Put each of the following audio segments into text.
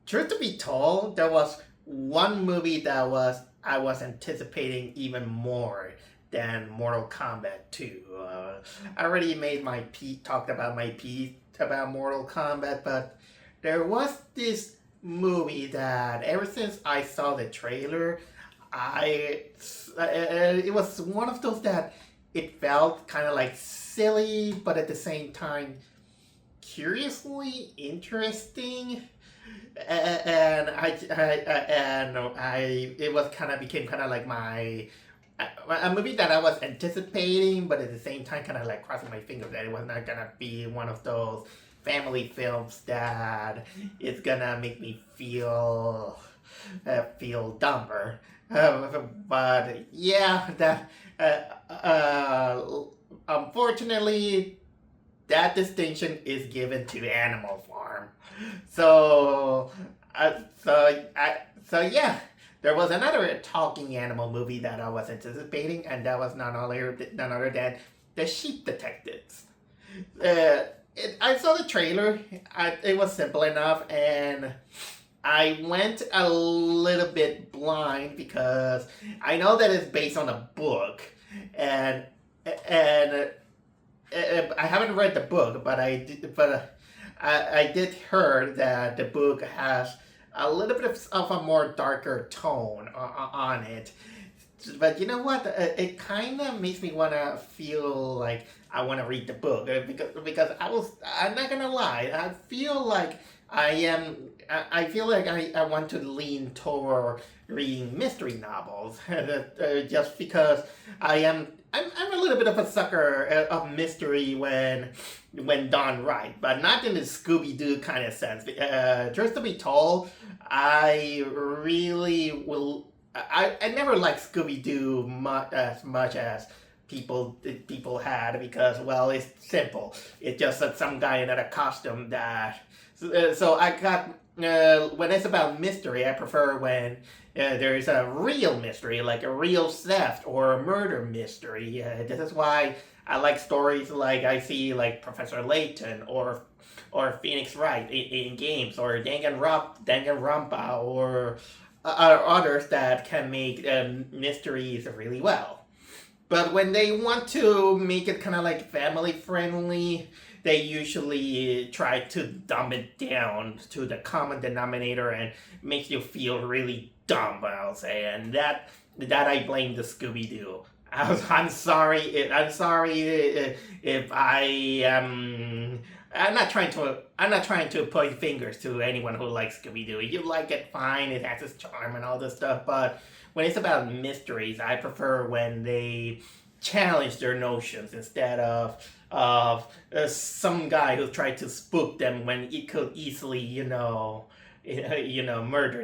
Truth to be told, there was one movie that I was anticipating even more than Mortal Kombat 2. I already made my talked about my piece about Mortal Kombat, but there was this movie that ever since I saw the trailer, I it was one of those that it felt kind of like silly, but at the same time curiously interesting. And I it was kind of became kind of like a movie that I was anticipating, but at the same time kind of like crossing my fingers that it was not gonna be one of those family films that is gonna make me feel dumber. But yeah, that unfortunately that distinction is given to Animal Farm. So, so yeah, there was another talking animal movie that I was anticipating, and that was none other than The Sheep Detectives. I saw the trailer. It was simple enough, and I went a little bit blind because I know that it's based on a book, and and I haven't read the book, but I did hear that the book has a little bit of a more darker tone on it. But you know what? It kind of makes me want to feel like I want to read the book because I'm not gonna lie. I feel like I am. I feel like I want to lean toward reading mystery novels, just because I'm a little bit of a sucker of mystery when done right, but not in the Scooby Doo kind of sense. Truth to be told, I really will. I never liked Scooby Doo as much as people had because well, it's simple. It's just that some guy in a costume that. So I got when it's about mystery, I prefer when there's a real mystery, like a real theft or a murder mystery. This is why I like stories like I see like Professor Layton or Phoenix Wright in games, or Danganronpa, or others that can make mysteries really well. But when they want to make it kind of like family friendly, they usually try to dumb it down to the common denominator and makes you feel really dumb, I'll say. And that I blame the Scooby Doo. I'm sorry. I'm sorry if I am. I'm not trying to point fingers to anyone who likes Scooby Doo. You like it, fine. It has its charm and all this stuff. But when it's about mysteries, I prefer when they challenge their notions instead of some guy who tried to spook them when he could easily, murder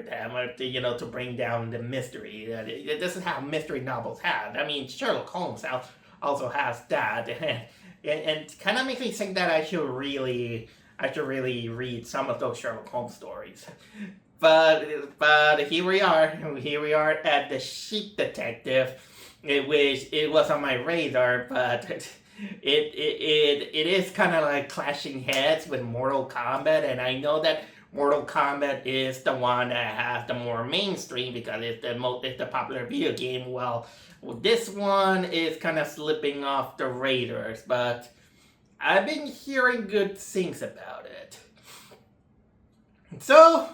them, or to bring down the mystery. This is how mystery novels have. I mean, Sherlock Holmes also has that, and kind of makes me think that I should really read some of those Sherlock Holmes stories. But here we are at the Sheep Detective, which it was on my radar, but it is kind of like clashing heads with Mortal Kombat, and I know that Mortal Kombat is the one that has the more mainstream because it's the popular video game. Well, this one is kind of slipping off the radars, but I've been hearing good things about it. So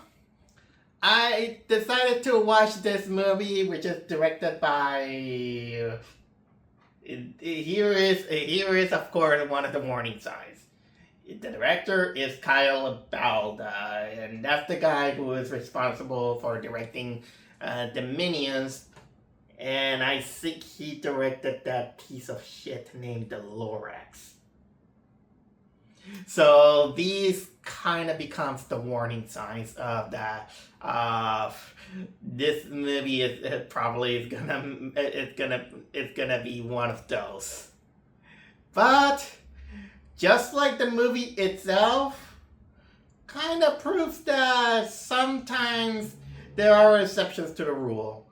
I decided to watch this movie, which is directed by. Here is of course one of the warning signs. The director is Kyle Balda, and that's the guy who is responsible for directing the Minions. And I think he directed that piece of shit named The Lorax. So these kind of becomes the warning signs of that. This movie is probably it's gonna be one of those. But just like the movie itself, kind of proves that sometimes there are exceptions to the rule.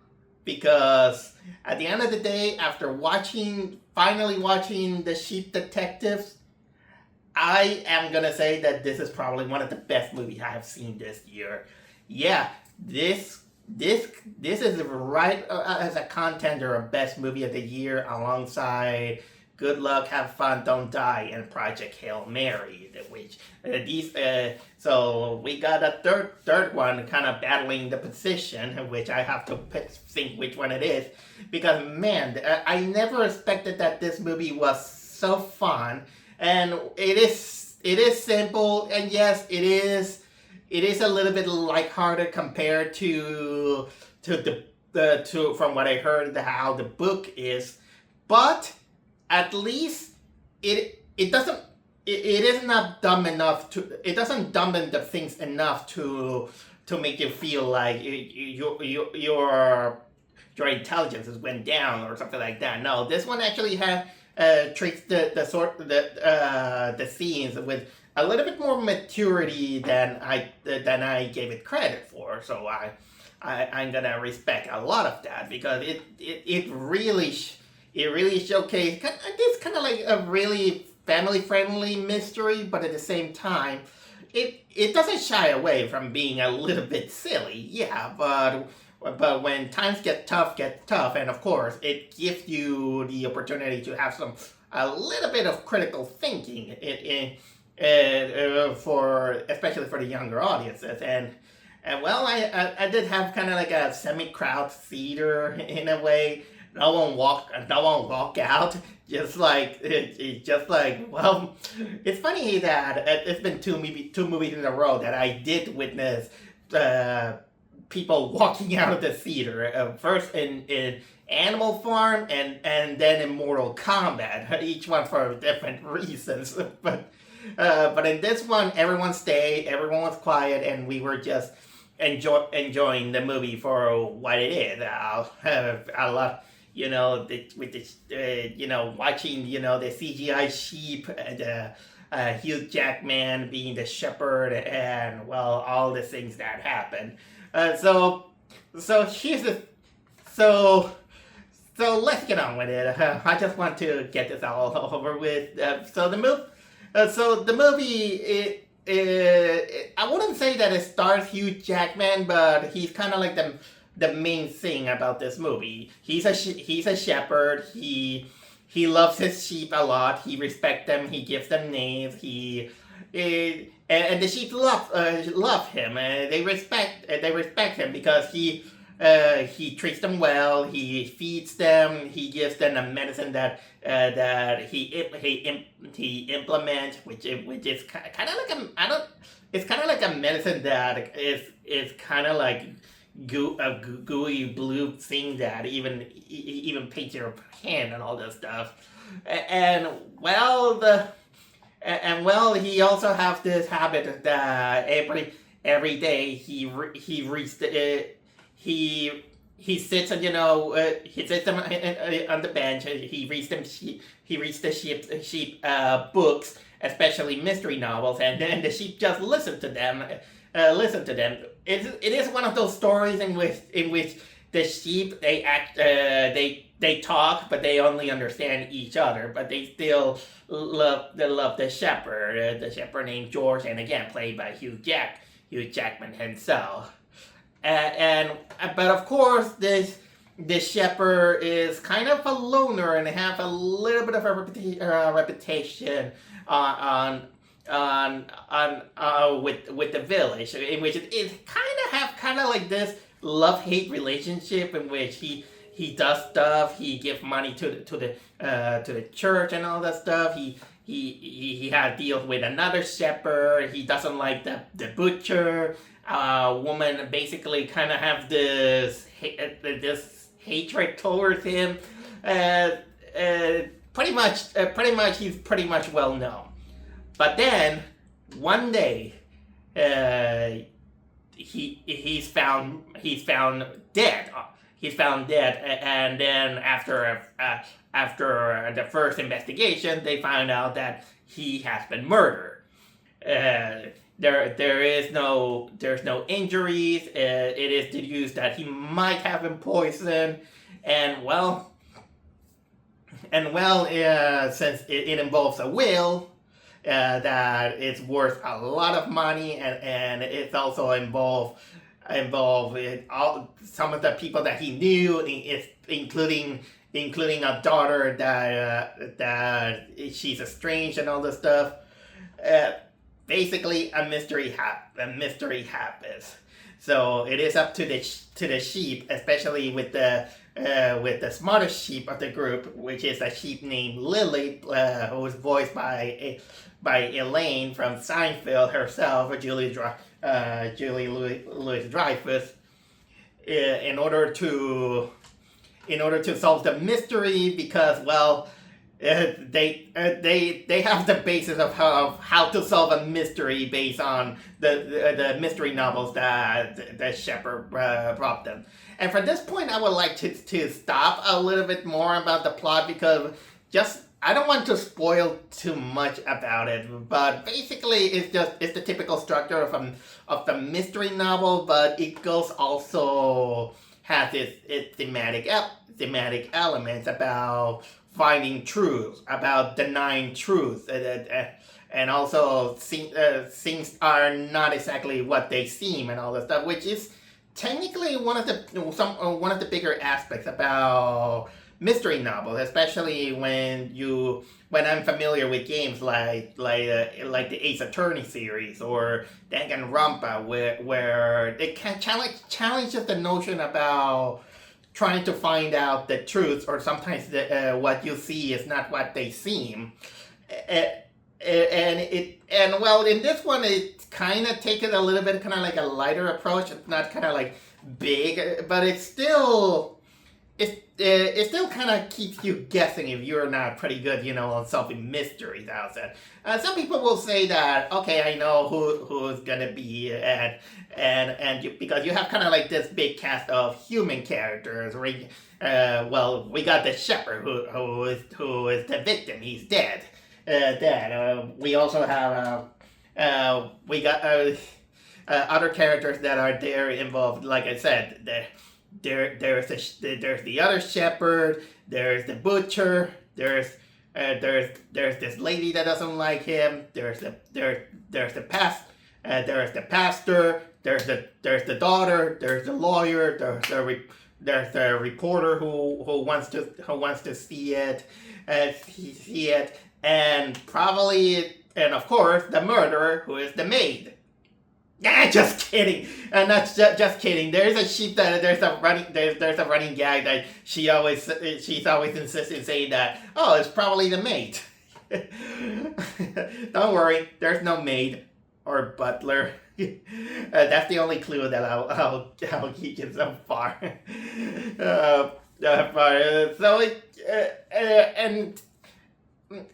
Because at the end of the day, after finally watching The Sheep Detectives, I am gonna say that this is probably one of the best movies I have seen this year. yeah, this this is right as a contender of best movie of the year alongside Good Luck, Have Fun, Don't Die, and Project Hail Mary. Which these so we got a third one kind of battling the position, which I have to think which one it is, because man, I never expected that this movie was so fun, and it is simple, and yes, it is a little bit lighthearted compared to from what I heard how the book is, but at least it doesn't it is not dumb enough to it doesn't dumb the things enough to make you feel like your intelligence has went down or something like that. No, this one actually has treats the scenes with a little bit more maturity than I gave it credit for. So I'm gonna respect a lot of that, because it really showcased this kind of like a really family friendly mystery, but at the same time, it doesn't shy away from being a little bit silly. Yeah, but when times get tough, and of course, it gives you the opportunity to have a little bit of critical thinking for especially for the younger audiences. And well, I did have kind of like a semi-crowd theater in a way. No one walk out. Well, it's funny that it's been two movies in a row that I did witness people walking out of the theater. First in Animal Farm, and then in Mortal Kombat. Each one for different reasons, but in this one, everyone stayed, everyone was quiet, and we were just enjoying the movie for what it is. I love, with this, watching, the CGI sheep, the Hugh Jackman being the shepherd, and well, all the things that happen. So here's the so. So let's get on with it. I just want to get this all over with. So the movie, I wouldn't say that it stars Hugh Jackman, but he's kind of like the main thing about this movie. He's a shepherd. He loves his sheep a lot. He respects them. He gives them names. And the sheep love him. They respect him because he treats them well. He feeds them. He gives them a medicine that he implements, which is kind of like It's kind of like a medicine that is kind of like a gooey blue thing that even paints your hand and all that stuff. And well, he also has this habit that every day he reads he sits and he sits them on the bench. He reads the sheep books, especially mystery novels, and then the sheep just listen to them. It is one of those stories in which the sheep they talk, but they only understand each other, but they still love the shepherd named George, and again played by Hugh Jackman himself. But of course, this shepherd is kind of a loner and have a little bit of a reputation with the village, in which it kind of like this love-hate relationship, in which he does stuff. He gives money to the church and all that stuff. He had deals with another shepherd. He doesn't like the butcher. Woman basically kind of have this hatred towards him. Pretty much he's pretty much well known. But then one day, he's found dead. He's found dead, and then after the first investigation, they found out that he has been murdered. There's no injuries. It is deduced that he might have been poisoned, and since it involves a will that it's worth a lot of money, and it's also involved involved in all some of the people that he knew, including a daughter that she's estranged and all this stuff. Uh, Basically, a mystery happens. So it is up to the sheep, especially with the smartest sheep of the group, which is a sheep named Lily, who was voiced by Elaine from Seinfeld herself, Julie Louis Dreyfus, in order to solve the mystery, because well, they have the basis of how to solve a mystery based on the mystery novels that Shepard brought them. And from this point, I would like to stop a little bit more about the plot, because I don't want to spoil too much about it. But basically, it's the typical structure of the mystery novel, but it goes also has its thematic elements about finding truth, about denying truth, and also things are not exactly what they seem, and all that stuff, which is technically one of the bigger aspects about mystery novels, especially when I'm familiar with games like the Ace Attorney series or Danganronpa, where it can challenge the notion about trying to find out the truth, or sometimes what you see is not what they seem. And well, in this one, it kind of takes it a little bit kind of like a lighter approach. It's not kind of like big, but it still kind of keeps you guessing if you're not pretty good, on solving mysteries out there. Some people will say that, okay, I know who's gonna be, because you have kind of like this big cast of human characters. Well, we got the shepherd who is the victim. He's dead. We also have we got other characters that are there involved. Like I said, there's the other shepherd. There's the butcher. There's this lady that doesn't like him. There's the pastor. There's the daughter. There's the lawyer. There's the reporter who wants to see it. And of course, the murderer, who is the maid. Yeah, just kidding. And that's just kidding. There's a sheep that there's a running gag that she's always insisting saying that, oh, it's probably the maid. Don't worry, there's no maid or butler. That's the only clue that I'll give you so far.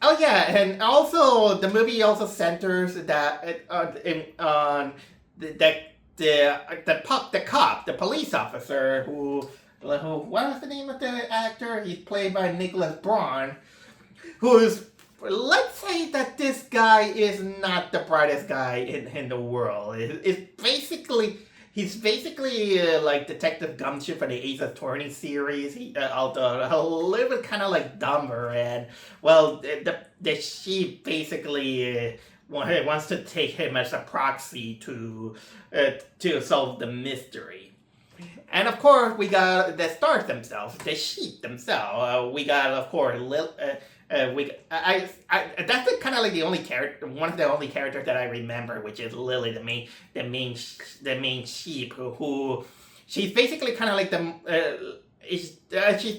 Oh yeah, and also the movie also centers that on the police officer who what was the name of the actor? He's played by Nicholas Braun, who's, let's say that this guy is not the brightest guy in the world. He's basically like Detective Gumshoe for the Ace Attorney series, although a little bit kind of like dumber. And well, the sheep basically wants to take him as a proxy to solve the mystery. And of course, we got the stars themselves, the sheep themselves. We got, of course, that's kind of like the only character, one of the only characters that I remember, which is Lily, the main sheep, who she's basically kind of like she's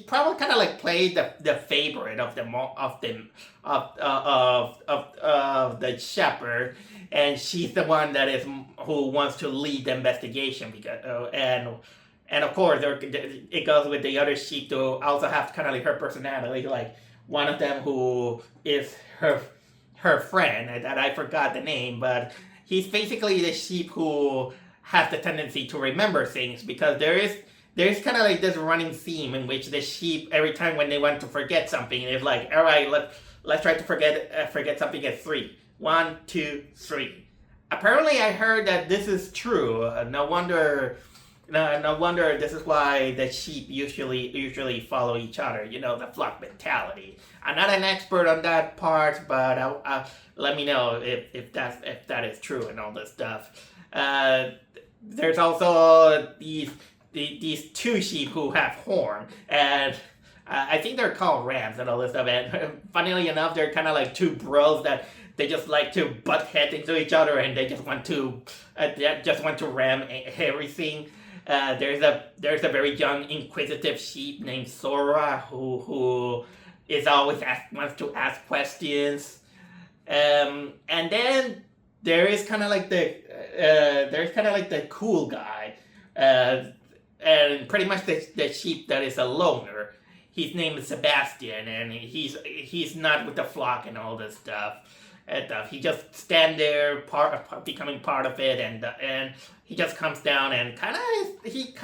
probably kind of like played the favorite of the shepherd, and she's the one who wants to lead the investigation, because and of course it goes with the other sheep to also have kind of like her personality, like one of them who is her friend that I forgot the name, but he's basically the sheep who has the tendency to remember things, because there's kind of like this running theme in which the sheep, every time when they want to forget something, it's like, all right, let's try to forget something at 3. 1, 2, 3. Apparently, I heard that this is true. No wonder this is why the sheep usually follow each other. The flock mentality. I'm not an expert on that part, but let me know if that is true and all this stuff. there's also these two sheep who have horn, and I think they're called rams and all this stuff. And funnily enough, they're kind of like two bros that they just like to butt heads into each other, and they just want to ram everything. There's a very young inquisitive sheep named Sora who is always wants to ask questions. And then there is kind of like the cool guy, and pretty much the sheep that is a loner. His name is Sebastian, and he's not with the flock and all this stuff. He just stand there, becoming part of it, and he just comes down and he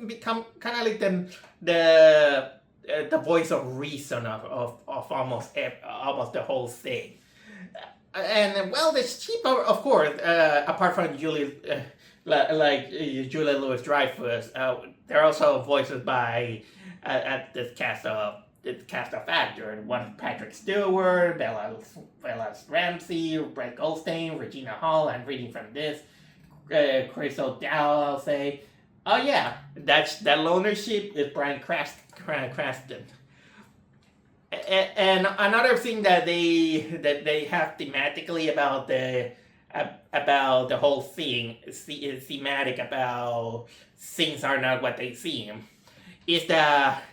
become kind of like the voice of reason of almost the whole thing. And well, the sheep are, of course, apart from Julia Louis-Dreyfus, they're also voiced by this cast of actors. One Patrick Stewart, Bella Ramsey, Brett Goldstein, Regina Hall. I'm reading from this. Chris O'Dowd, I'll say. Oh yeah, that loner sheep is Bryan Cranston. And another thing that they have thematically about the whole thing, thematic about things are not what they seem, is that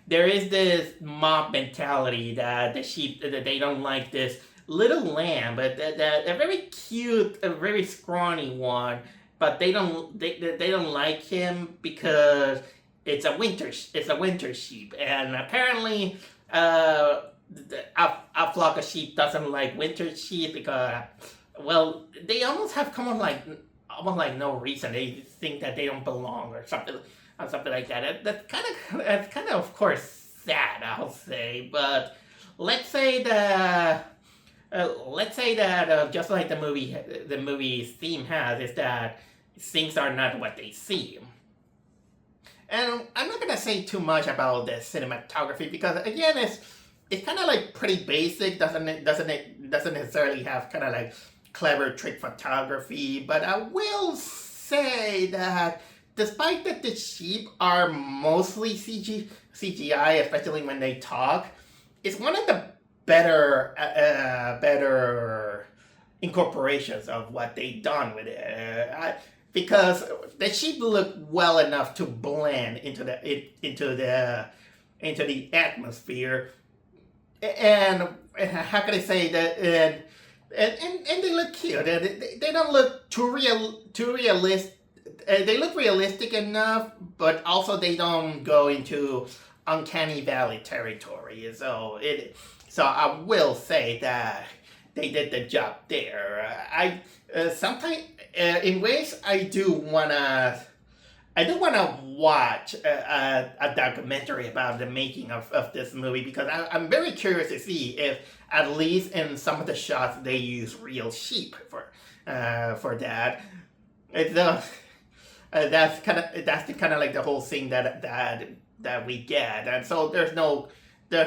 there is this mob mentality that the sheep, that they don't like this little lamb, but a very cute, a very scrawny one, but they don't like him because it's a winter sheep, and apparently a flock of sheep doesn't like winter sheep because, well, they almost have come on like no reason. They think that they don't belong or something like that. That's kind of course sad, I'll say. But let's say that just like the movie's theme has, is that things are not what they seem. And I'm not gonna say too much about the cinematography because again, it's kind of like pretty basic. Doesn't necessarily have kind of like clever trick photography. But I will say that despite that the sheep are mostly CGI, especially when they talk, it's one of the better incorporations of what they've done with it. Because the sheep look well enough to blend into the atmosphere, and how can I say that? And they look cute. They don't look too realistic. They look realistic enough, but also they don't go into uncanny valley territory. So I will say that they did the job there. Sometimes in ways I do wanna watch a documentary about the making of this movie because I'm very curious to see if at least in some of the shots they use real sheep for that. That's kind of like the whole thing that we get, and so there's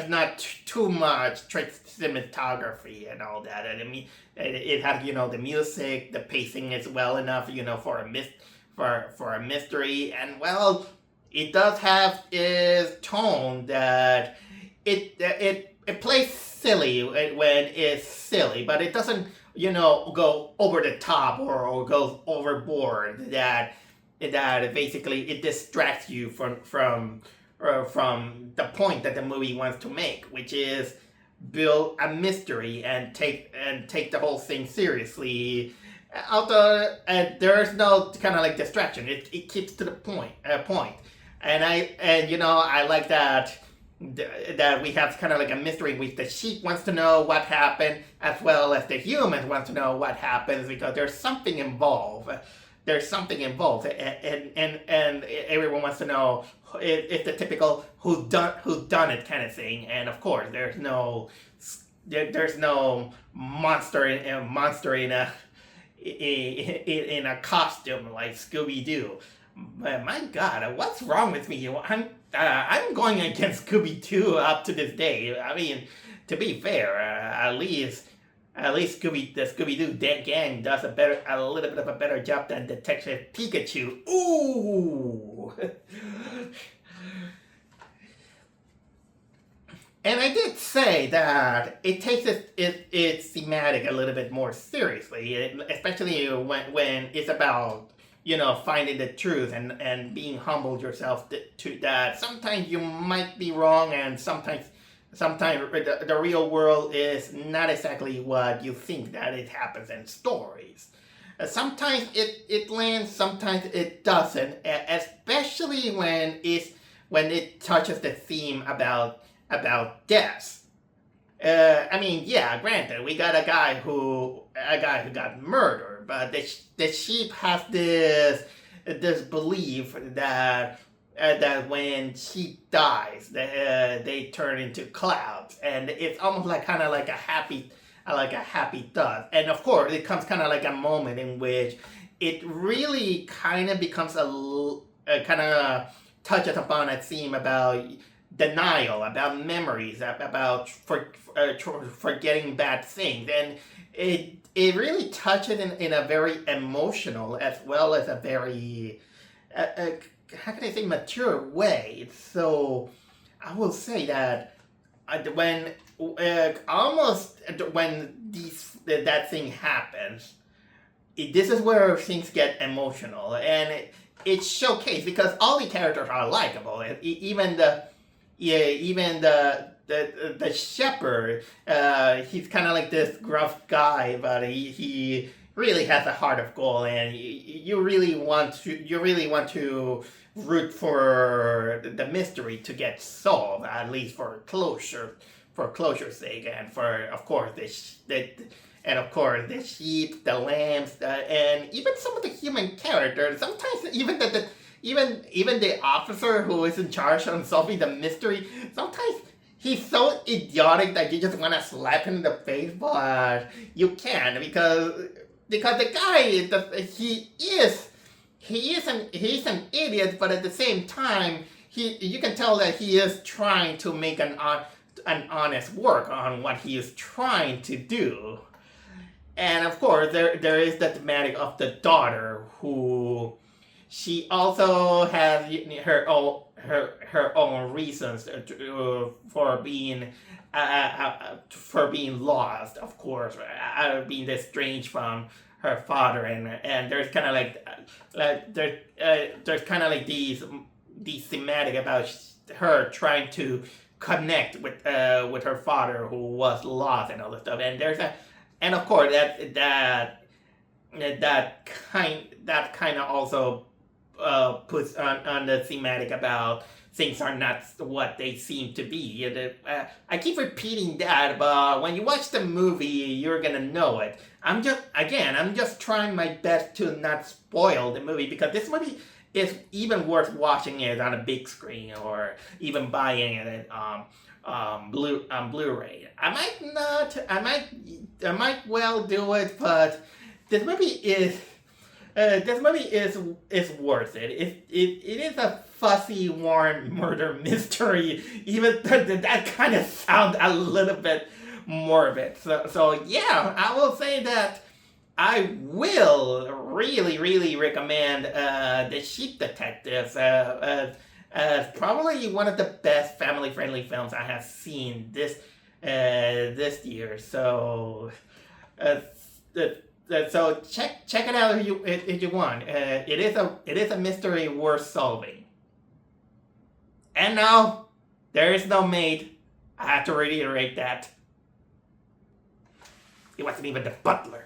not too much trick cinematography and all that. And I mean, it has the music, the pacing is well enough for a mystery, and well, it does have its tone that it plays silly when it's silly, but it doesn't go over the top or goes overboard that basically it distracts you from the point that the movie wants to make, which is build a mystery and take the whole thing seriously. Although there's no kind of like distraction, it keeps to the point. And I like that we have kind of like a mystery in which the sheep wants to know what happened as well as the humans want to know what happens because there's something involved. And everyone wants to know. It's the typical who done it kind of thing, and of course there's no monster in a costume like Scooby-Doo. My God, what's wrong with me? I'm going against Scooby-Doo up to this day. I mean, to be fair, at least At least the Scooby-Doo gang does a little bit of a better job than Detective Pikachu. Ooh! And I did say that it takes its thematic a little bit more seriously, especially when it's about, finding the truth and being humbled yourself to that. Sometimes you might be wrong, and sometimes the real world is not exactly what you think that it happens in stories. Sometimes it lands, sometimes it doesn't, especially when it touches the theme about death. I mean, yeah, granted, we got a guy who got murdered, but the sheep has this belief that when sheep dies, they turn into clouds, and it's almost like kind of like a happy thought. And of course, it comes kind of like a moment in which it really kind of becomes a kind of touches upon a theme about denial, about memories, about forgetting bad things, and it really touches in a very emotional as well as a very how can I say mature way. So I will say that when almost when that thing happens, this is where things get emotional, and it's showcased because all the characters are likable. Even the shepherd, he's kind of like this gruff guy, but he really has a heart of gold, and you really want to root for the mystery to get solved, at least for closure's sake, and for of course the sheep, the lambs, and even some of the human characters. Sometimes even the officer who is in charge of solving the mystery, sometimes he's so idiotic that you just want to slap him in the face, but you can't because the guy, he's an idiot, but at the same time you can tell that he is trying to make an honest work on what he is trying to do. And of course there is the thematic of the daughter, who she also has her own reasons for being lost, of course, being estranged from her father, and there's kind of there's kind of like these thematic about her trying to connect with her father who was lost and all this stuff, and of course that kind of also puts on the thematic about things are not what they seem to be. I keep repeating that, but when you watch the movie, you're gonna know it. I'm just trying my best to not spoil the movie, because this movie is even worth watching it on a big screen or even buying it on Blu-ray. I might well do it, but this movie is worth it. It is a fussy Warren murder mystery, even though that kind of sounds a little bit morbid. So yeah, I will say that I will really recommend The Sheep Detectives as probably one of the best family-friendly films I have seen this year. So so check it out if you want. It is a mystery worth solving. And now there is no maid. I have to reiterate that. It wasn't even the butler.